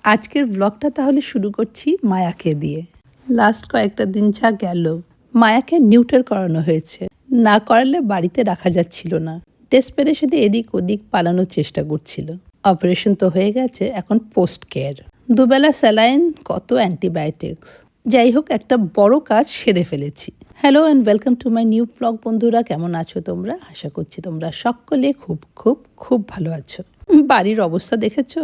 আজকের ব্লগটা তাহলে শুরু করছি মায়াকে দিয়ে। লাস্ট কয়েকটা দিন যা গেল, মায়াকে নিউটার করানো হয়েছে। না করালে বাড়িতে রাখা যাচ্ছিল না। ডেসপারেশনে এদিক ওদিক পালানোর চেষ্টা করছিল। অপারেশন তো হয়ে গেছে, এখন পোস্ট কেয়ার। দুবেলা স্যালাইন, কত অ্যান্টিবায়োটিক্স। যাই হোক, একটা বড় কাজ সেরে ফেলেছি। Hello and welcome to my new blog. বন্ধুরা, কেমন আছো তোমরা? আশা করছি তোমরা সকলে খুব খুব খুব ভালো আছো। বাড়ির অবস্থা দেখেছো?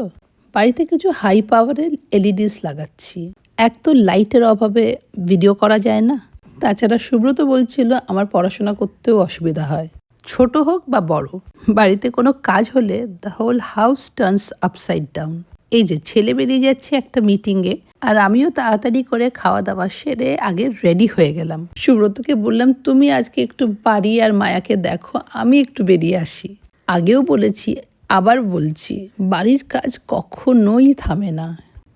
বাড়িতে কিছু হাই পাওয়ারের এলইডিস লাগাচ্ছি। এক তো লাইটের অভাবে ভিডিও করা যায় না, তাছাড়া সুব্রত বলছিল আমার পড়াশোনা করতেও অসুবিধা হয়, ছোট হোক বা বড়। বাড়িতে কোনো কাজ হলে the whole house turns upside down. এই যে ছেলে বেরিয়ে যাচ্ছে একটা মিটিংয়ে, আর আমিও তাড়াতাড়ি করে খাওয়া দাওয়া সেরে আগে রেডি হয়ে গেলাম। সুব্রতকে বললাম, তুমি আজকে একটু বাড়ি আর মায়াকে দেখো, আমি একটু বেরিয়ে আসি। আগেও বলেছি, আবার বলছি, বাড়ির কাজ কখনোই থামে না।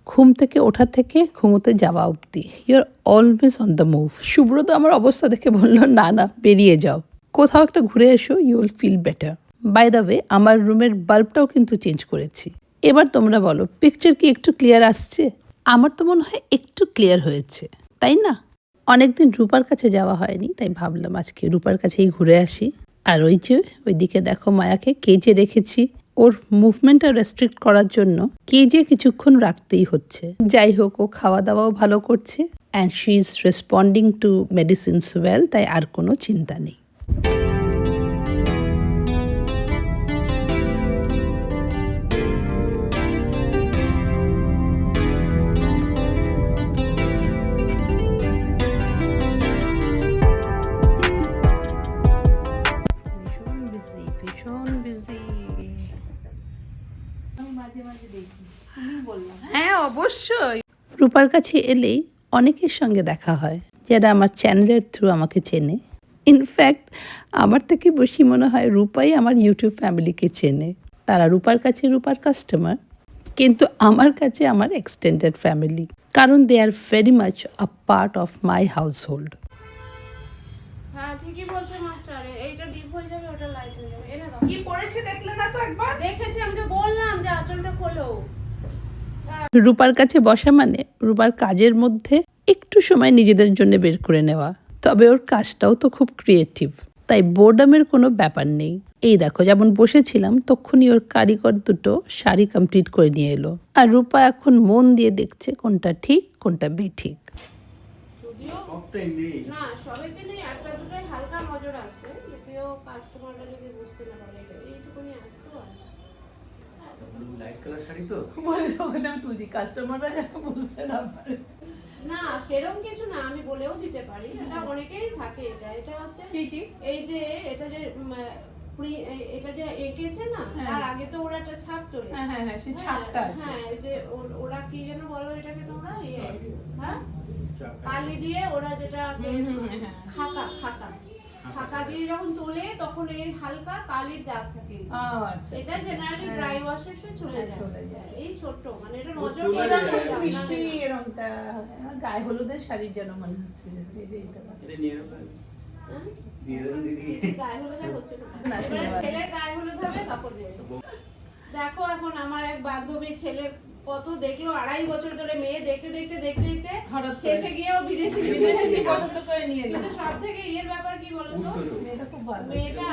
ঘুম থেকে ওঠা থেকে ঘুমোতে যাওয়া অবধি your always on the move. Subrata আমার অবস্থা দেখে বলল, না না, বেরিয়ে যাও, কোথাও একটা ঘুরে এসো, you will feel better. By the way, আমার রুমের বাল্বটাও কিন্তু চেঞ্জ করেছি। এবার তোমরা বলো, পিকচার কি একটু ক্লিয়ার আসছে? আমার তো মনে হয় একটু ক্লিয়ার হয়েছে, তাই না? অনেকদিন রূপার কাছে যাওয়া হয়নি, তাই ভাবলাম আজকে রূপার কাছেই ঘুরে আসি। আর ওই যে ওইদিকে দেখো, মায়াকে কেজে রেখেছি। ওর মুভমেন্টটা রেস্ট্রিক্ট করার জন্য কেজে কিছুক্ষণ রাখতেই হচ্ছে। যাই হোক, ও খাওয়া দাওয়াও ভালো করছে and she is responding two medicines well, তাই আর কোনো চিন্তা নেই। হ্যাঁ, অবশ্যই। রূপার কাছে এলেই অনেকের সঙ্গে দেখা হয়, যারা আমার চ্যানেলের থ্রু আমাকে চেনে। ইনফ্যাক্ট আমার থেকে বেশি মনে হয় রূপাই আমার ইউটিউব ফ্যামিলিকে চেনে। তারা রূপার কাছে রূপার কাস্টমার, কিন্তু আমার কাছে আমার এক্সটেন্ডেড ফ্যামিলি, কারণ they are very much a part of my household. হ্যাঁ, ঠিকই বলছো মাস্টার। এইটা ডিপ হয়ে যাবে, ওটা লাইট হয়ে যাবে। এনে দাও। কি পড়েছে দেখলে না তো একবার? দেখেছি, আমি তো বললাম যে আঁচলটা খোলো। রূপার কাছে বসা মানে রূপার কাজের মধ্যে একটু সময় নিজেদের জন্য বের করে নেওয়া। তবে ওর কাজটাও তো খুব ক্রিয়েটিভ, তাই বোর্ডামের কোনো ব্যাপার নেই। এই দেখো, যেমন বসেছিলাম তখনই ওর কারিগর দুটো শাড়ি কমপ্লিট করে নিয়ে এলো, আর রূপা এখন মন দিয়ে দেখছে কোনটা ঠিক কোনটা বেঠিক। যদিও না, সবেতে নেই, একটা দুটোই হালকা নজর আসে, যদিও কাস্টমাররা যদি বুঝতে না পারে। এইটুকুনি একটু আসে। লাইট কালার শাড়ি তো বলছো ওখানে আমি তুই কাস্টমাররা যেন বুঝতে না পারে। না, সেরকম কিছু না, আমি বলেও দিতে পারি। এটা অনেকেরই থাকে। এটা হচ্ছে এই যে এটা যে এটা যে এঁকেছে না, তার আগে তো ওরা একটা ছাপ তোলে। হ্যাঁ, সেই ছাপটা আছে। হ্যাঁ, ওই যে ওরা কি যেন বলো এটাকে তোমরা, হ্যাঁ, কালি দিয়ে ওরা যেটা খাকা খাকা খাকা দিয়ে যখন তোলে, তখন এই হালকা কালির দাগ থাকে। এটা জেনারেলি ড্রাই ওয়াশের সাথে চলে যায়। এই ছোট্ট, মানে এটা নজর মিষ্টি এরকমটা গায়ে হলুদের শাড়ির যেন মনে হচ্ছে। ছেলের গায়ে হলুদ হবে, তখন দেখো। এখন আমার এক বান্ধবী ছেলে কত দেখলো, 2.5 বছর ধরে মেয়ে দেখতে দেখতে দেখতে দেখতে শেষে গিয়েও বিদেশি পছন্দ করে নিয়ে এলো। কিন্তু সব থেকে ইয়ের ব্যাপার কি বলতো, মেয়েটা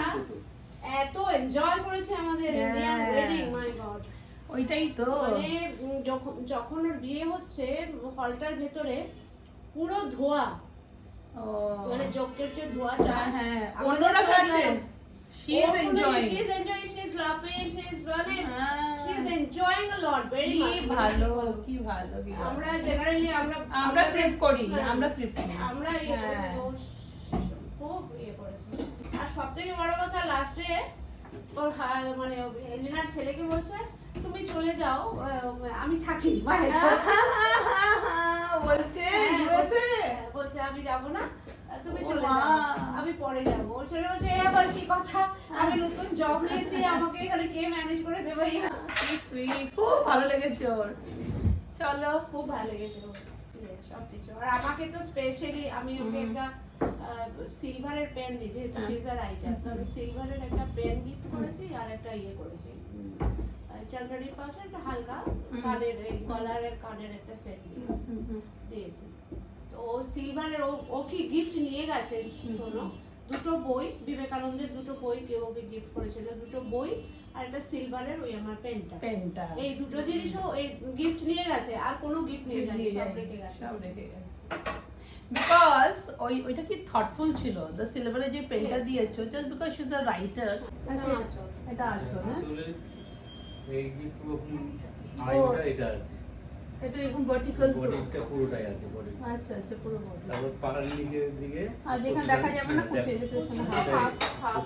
এত এনজয় করেছে আমাদের ইন্ডিয়ান ওয়েডিং, মাই গড। ওইটাই তো, মানে যখন ওর বিয়ে হচ্ছে, হলটার ভেতরে পুরো ধোয়া, মানে যজ্ঞের যে ধোয়াটা, অন্যরা কাছে she is enjoying, she is laughing, she is enjoying a lot, very much. কি ভালো আমরা জেনারেলি আমরা ক্রিপ করি, আমরা খুব করেছি। আর সবথেকে বড় কথা, লাস্টে ওর মানে এলিনার ছেলেকে বলছে, তুমি চলে যাও, আমি থাকি মায়ের কাছে। বলছে আমি যাব না, তুমি চলে যাও, আমি পরে যাবো। ওর ছেলে বলছে, আবার কি কথা, আমি নতুন জব নিয়েছি, আমাকে এখানে কে ম্যানেজ করে দেবে? খুব ভালো লেগেছে ওর। চলো, খুব ভালো লেগেছে সবকিছু। আর আমাকে তো স্পেশালি, আমি ওকে একটা সিলভারের পেন দিই, যেহেতু সি ইজ আ রাইটার, তো আমি সিলভারের একটা পেন গিফট করেছি, আর একটা ইয়ে করেছি, চালকানির পাশে একটা হালকা কানের এই গলারের কানের একটা সেট দিয়েছে। তো ও সিলভারের ও কি গিফট নিয়ে গেছে শোনো, দুটো বই, বিবেকানন্দের দুটো বই কেউ ওকে গিফট করেছিল, দুটো বই আর একটা সিলভারের ওই আমার পেনটা, এই দুটো জিনিসও এই গিফট নিয়ে গেছে, আর কোনো গিফট নিয়ে যায়নি, সব রেখে গেছে। বিকজ ওইটা কি থটফুল ছিল, দ্য সিলভারের যে পেনটা দিয়েছো, just because she is a writer. আচ্ছা এটা আছে না, আসলে এই কি পুরো আড়াইটা এটা আছে, এটা এরকম ভার্টিক্যাল বডিটা পুরোটাই আছে বডি। আচ্ছা আচ্ছা পুরো বডি, তারপর পাড়ার নিচের দিকে আর যেখানে দেখা যাবে না কুচি, এটা হাফ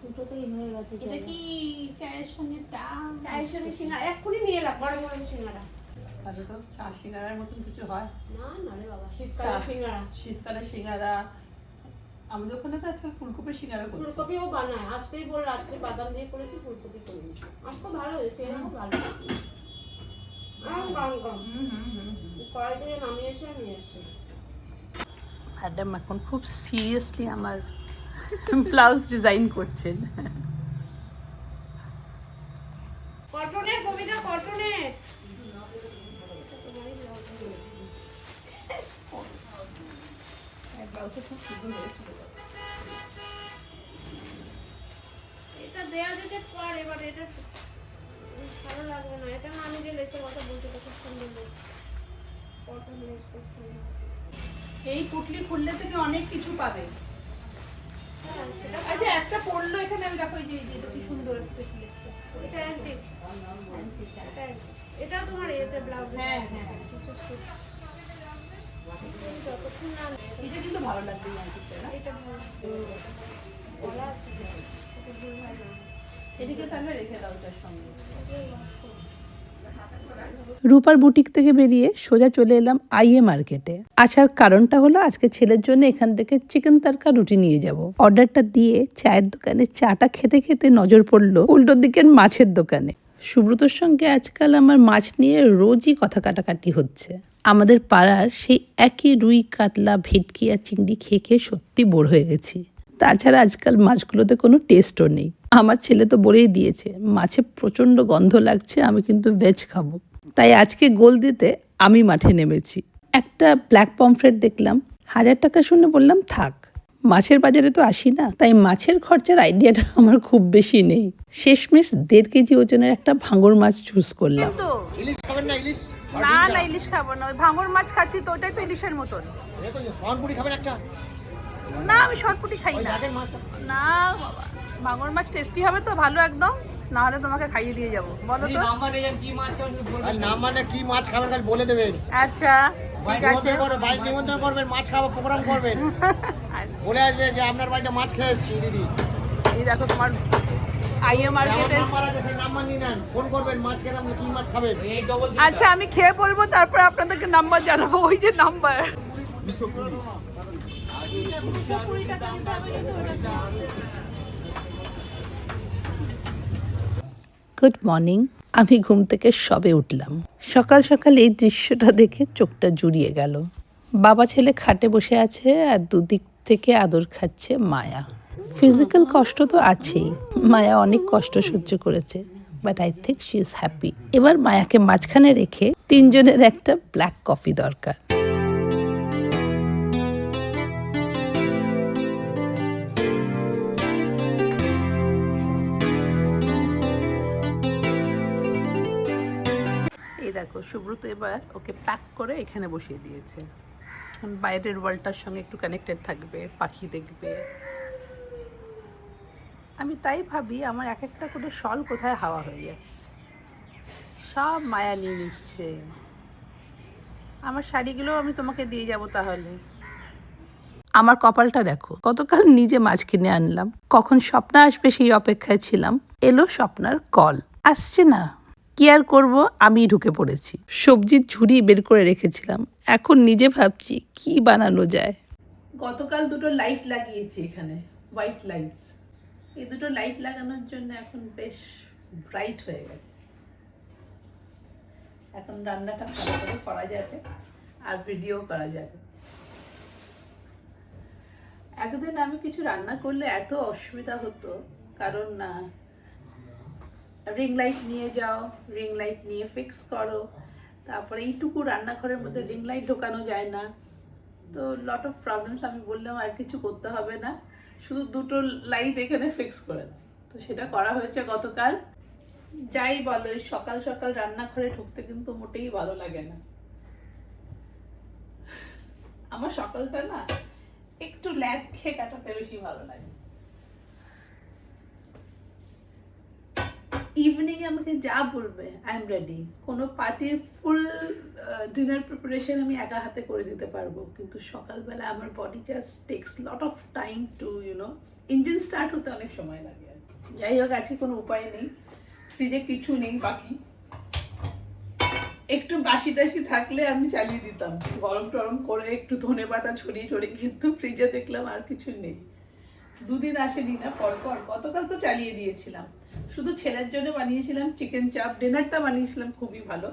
দুটোতেই হয়ে গেছে। এটা কি চায়ের সঙ্গে চায়ের সঙ্গে সিঙ্গারা এক্ষুনি নিয়ে এলাম, গরম গরম সিঙ্গারা। আচ্ছা তো চা সিঙ্গারার মতন কিছু হয় না রে বাবা, শীতকালে সিঙ্গারা। শীতকালে সিঙ্গারা, আমাদের ওখানে তো আজকাল ফুলকপির সিঙ্গারা করছে। ফুলকপিও বানায়, আজকেই বললো আজকে বাদাম দিয়ে করেছি, ফুলকপি করিনি। আজকে ভালো হয়েছে, খুব ভালো। কড়াই থেকে নামিয়েছে নিয়ে এসছে। ম্যাডাম এখন খুব সিরিয়াসলি আমার ব্লাউজ ডিজাইন করছেন। কটনের কবিতা, কটনের। এটা দেয়া যেতে পারে, এবার এটা ভালো লাগবে না। এটা না, আমি যে লেসের কথা বলছি এটা খুব সুন্দর লেস, কটন লেস খুব সুন্দর। এই পুটলি খুললে থেকে অনেক কিছু পাবে। আচ্ছা একটা পড়লো এখানে, আমি দেখো এই যে এটা কি সুন্দর একটা লেসটা, এটা অ্যান্টিক, এটা তোমার এতে ব্লাউজ। হ্যাঁ যতক্ষণ না এটা কিন্তু ভালো লাগবে এই আংটিটা না, এটা ভালো বলা আছে, এটা ভুল হয় না। এদিকে তাহলে রেখে দাও ওটার সঙ্গে। রূপার বুটিক থেকে বেরিয়ে সোজা চলে এলাম আইএ মার্কেটে। আসার কারণটা হলো আজকে ছেলের জন্য এখান থেকে চিকেন তারকা রুটি নিয়ে যাব। অর্ডারটা দিয়ে চায়ের দোকানে চাটা খেতে খেতে নজর পড়লো উল্টো দিকের মাছের দোকানে। সুব্রতর সঙ্গে আজকাল আমার মাছ নিয়ে রোজই কথা কাটাকাটি হচ্ছে। আমাদের পাড়ার সেই একই রুই কাতলা ভেটকি আর চিংড়ি খেয়ে খেয়ে সত্যি বোর হয়ে গেছি। তাছাড়া আজকাল মাছগুলোতে কোনো টেস্টও নেই। আমার ছেলে তো বলেই দিয়েছে মাছে প্রচণ্ড গন্ধ লাগছে, আমি কিন্তু ভেজ খাবো। তাই আজকে গোল দিতে আমি মাঠে নেমেছি। একটা ব্ল্যাক পমফ্রেট দেখলাম, 1000 টাকা শুনে বললাম থাক, মাছের বাজারে তো আসি না, তাই মাছের খরচার আইডিয়াটা আমার খুব বেশি নেই। শেষমেশ 1.5 কেজি ওজনের একটা ভাঙর মাছ চুজ করলাম। ইলিশ খাবেন না? ইলিশ না ইলিশ খাবো না, ওই ভাঙর মাছ খাচ্ছি তো, ওটাই তো ইলিশের মতন। শরপুরি খাবেন একটা? না আমি শর্টপুটি খাই ওই না। আগের মাছটা না বাবা, ভাঙর মাছ টেস্টি হবে তো ভালো একদম, না হলে তোমাকে খাইয়ে দিয়ে যাবো। বলো তো। আর নাম মানে কি মাছ খাবেন খালি বলে দেবেন। আচ্ছা ঠিক আছে, বাড়িতে নিমন্ত্রণ করবেন, মাছ খাওয়া প্রোগ্রাম করবেন, বলে আসবে যে আপনার বাড়িতে মাছ খেয়ে এসেছি দিদি। এই দেখো তোমার আইএ আমার মার্কেটের। নাম্বার আছে, সেই নাম্বার নিয়ে নেন, ফোন করবেন মাছ খেয়ে আপনি কি মাছ খাবেন। আচ্ছা আমি খেয়ে বলবো, তারপর আপনাদেরকে নাম্বার জানাবো, ওই যে নাম্বার। 220 টাকা দিতে হবে কিন্তু ওটা। Good morning. আমি ঘুম থেকে সবে উঠলাম। সকাল সকাল এই দৃশ্যটা দেখে চোখটা জুড়িয়ে গেল। বাবা ছেলে খাটে বসে আছে আর দুদিক থেকে আদর খাচ্ছে মায়া। ফিজিক্যাল কষ্ট তো আছেই, মায়া অনেক কষ্ট সহ্য করেছে, but I think she is happy. এবার মায়াকে মাঝখানে রেখে 3 জনের একটা ব্ল্যাক কফি দরকার। এই দেখো সুব্রত এবার ওকে প্যাক করে এখানে বসিয়ে দিয়েছে। বাইরের ওয়ার্ল্ডটার সঙ্গে একটু কানেক্টেড থাকবে, পাখি দেখবে। আমি তাই ভাবি আমার এক একটা করে শল কোথায় হাওয়া হয়ে যাচ্ছে, সব মায়া নিয়ে নিচ্ছে। আমার শাড়িগুলো আমি তোমাকে দিয়ে যাব তাহলে। আমার কপালটা দেখো, গতকাল নিজে মাছ কিনে আনলাম, কখন স্বপ্না আসবে সেই অপেক্ষায় ছিলাম। এলো স্বপ্নার কল, আসছে না, কি আর করবো, আমি ঢুকে পড়েছি। সবজির ঝুড়ি বের করে রেখেছিলাম, এখন নিজে ভাবছি কি বানানো যায়। গতকাল দুটো লাইট লাগিয়েছি এখানে, হোয়াইট লাইটস। এই দুটো লাইট লাগানোর জন্য এখন বেশ ব্রাইট হয়ে গেছে। এখন রান্নাটা ভালো করে করা যাবে আর ভিডিও করা যাবে। এতদিন আমি কিছু রান্না করলে এত অসুবিধা হতো, কারণ না রিং লাইট নিয়ে যাও, রিং লাইট নিয়ে ফিক্স করো, তারপরে এইটুকু রান্নাঘরের মধ্যে রিং লাইট ঢোকানো যায় না, তো লট অফ প্রবলেমস। আমি বললাম আর কিছু করতে হবে না, শুধু দুটো লাইট এখানে ফিক্স করে দাও। তো সেটা করা হয়েছে গতকাল। যাই বলো, এই সকাল সকাল রান্নাঘরে ঢুকতে কিন্তু মোটেই ভালো লাগে না। আমার সকালটা না একটু ল্যাদ খেয়ে কাটাতে বেশি ভালো লাগে। ইভিনিং এ আমাকে যা বলবে আই এম রেডি। কোনো পার্টির ফুল ডিনার প্রিপারেশন আমি একা হাতে করে দিতে পারবো, কিন্তু সকালবেলা আমার body just takes lot of time to engine start হতে অনেক সময় লাগে। যাই হোক, আজকে কোনো উপায় নেই, ফ্রিজে কিছু নেই বাকি। একটু বাসি টাসি থাকলে আমি চালিয়ে দিতাম গরম টরম করে একটু ধনে পাতা ছড়িয়ে ছড়িয়ে, কিন্তু ফ্রিজে দেখলাম আর কিছু নেই। দুদিন আসেনি না পরপর, গতকাল তো চালিয়ে দিয়েছিলাম। শুধু ছেলের জন্য বানিয়েছিলাম চিকেন চাপ, ডিনারটা বানিয়েছিলাম খুবই ভালো।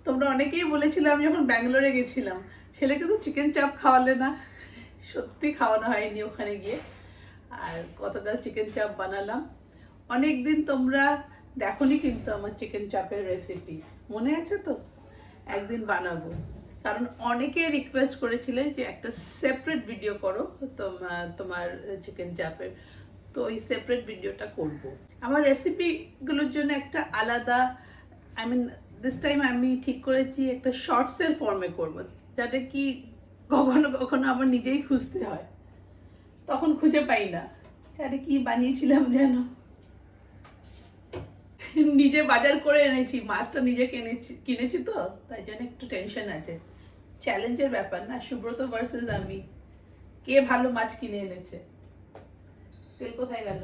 তোমরা অনেকেই বলেছিলাম যখন ব্যাঙ্গালোরে গেছিলাম, ছেলেকে তো চিকেন চাপ খাওয়ালে না, সত্যি খাওয়ানো হয়নি ওখানে গিয়ে। আর গতকাল চিকেন চাপ বানালাম। অনেক দিন তোমরা দেখোনি কিন্তু আমার চিকেন চাপের রেসিপি, মনে আছে তো? একদিন বানাবো, কারণ অনেকে রিকোয়েস্ট করেছিলে যে একটা সেপারেট ভিডিও করো তোমার চিকেন চাপের। তো এই সেপারেট ভিডিওটা করব। আমার রেসিপিগুলোর জন্য একটা আলাদা, আই মিন দিস টাইম আমি ঠিক করেছি একটা শর্টসের ফর্মে করব, যাতে কি কখনো কখনো আমার নিজেই খুঁজতে হয়, তখন খুঁজে পাই না আরে কি বানিয়েছিলাম যেন। নিজে বাজার করে এনেছি, মাছটা নিজে কিনেছি তো তাই জন্য একটু টেনশন আছে। চ্যালেঞ্জের ব্যাপার না, সুব্রত ভার্সেস আমি, কে ভালো মাছ কিনে এনেছে। তেল কোথায় গেল?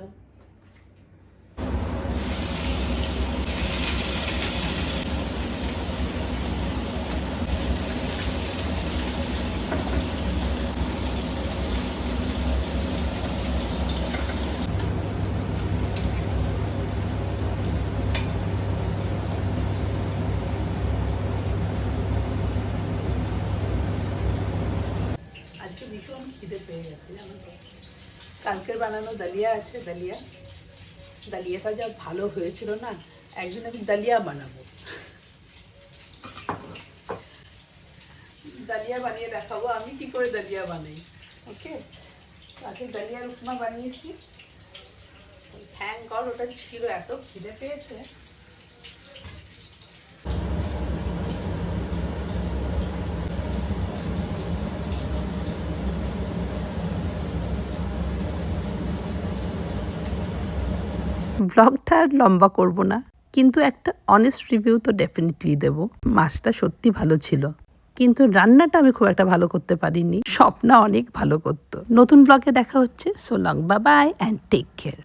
আজকে ভীষণ খিদে পেয়ে গেছে জানো তো। কালকের বানানো ডালিয়া আছে, ডালিয়াটা যা ভালো হয়েছিল না, একদিন আমি ডালিয়া বানাবো, ডালিয়া বানিয়ে দেখাবো আমি কি করে ডালিয়া বানাই। ওকে, আজকে ডালিয়ার উপমা বানিয়েছি, থ্যাংক গড ওটা ছিল, এত খিদে পেয়েছে। ব্লগটা আর লম্বা করব না, কিন্তু একটা অনেস্ট রিভিউ তো ডেফিনেটলি দেব। মাছটা সত্যি ভালো ছিল, কিন্তু রান্নাটা আমি খুব একটা ভালো করতে পারিনি। স্বপ্না অনেক ভালো করতো। নতুন ব্লগে দেখা হচ্ছে। So long, bye bye and take care.